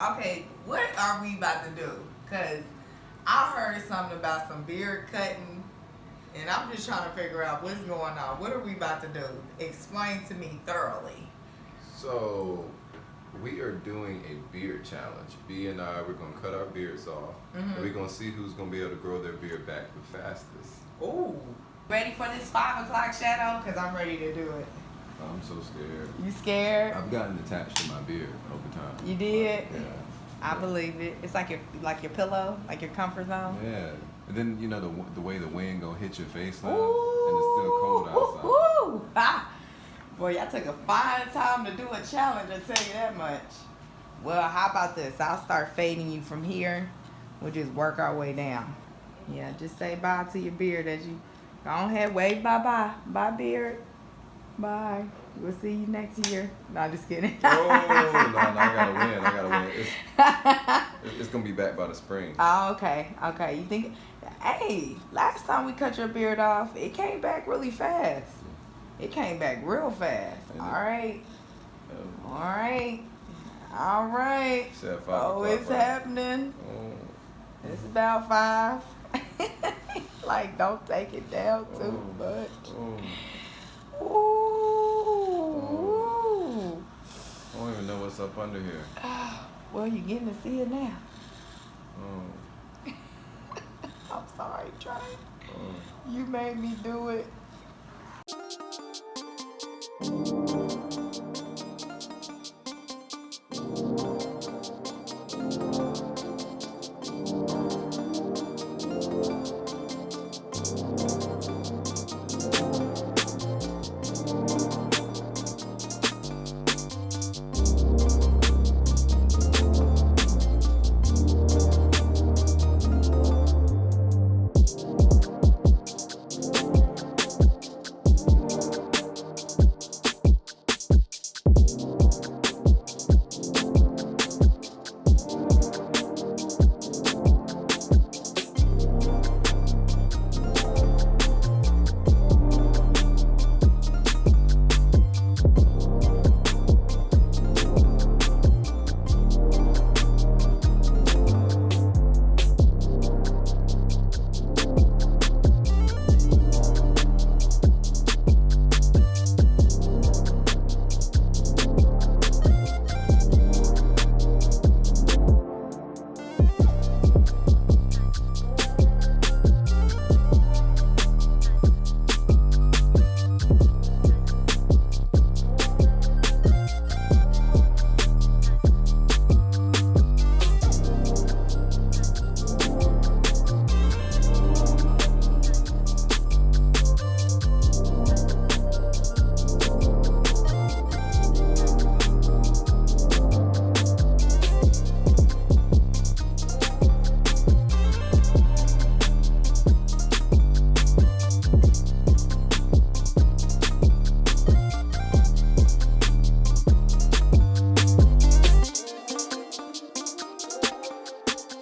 Okay, what are we about to do? Because I heard something about some beard cutting, and I'm just trying to figure out what's going on. What are we about to do? Explain to me thoroughly. So, we are doing a beard challenge. B and I, we're going to cut our beards off, and we're going to see who's going to be able to grow their beard back the fastest. Ooh. Ready for this 5 o'clock shadow? Because I'm ready to do it. I'm so scared. You scared? I've gotten attached to my beard over time. You did? Yeah. I believe it. It's like your pillow, like your comfort zone. Yeah. And then, you know, the way the wind gonna hit your face now, Ooh, and it's still cold outside. Ooh, ah. Boy, y'all took a fine time to do a challenge, I'll tell you that much. Well, how about this? I'll start fading you from here. We'll just work our way down. Yeah, just say bye to your beard as you go ahead, wave bye-bye. Bye, beard. Bye. We'll see you next year. No, just kidding. Oh, no, I gotta win. It's gonna be back by the spring. Oh, okay. You think, hey, last time we cut your beard off, it came back really fast. It came back real fast. All right. Said 5 Oh, o'clock, it's right? happening. Oh. It's about 5. Like, don't take it down too much. Ooh. I don't even know what's up under here. Well, you're getting to see it now. Oh. I'm sorry, Trey. Oh. You made me do it.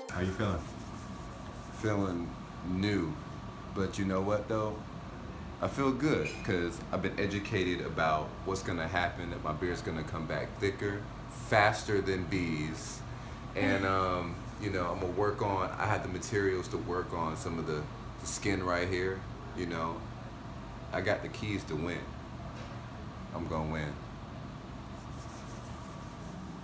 How you feeling? Feeling new. But you know what though? I feel good because I've been educated about what's gonna happen, that my beard's gonna come back thicker, faster than bees. And you know, I'm gonna work on, I had the materials to work on some of the skin right here, you know. I got the keys to win. I'm gonna win.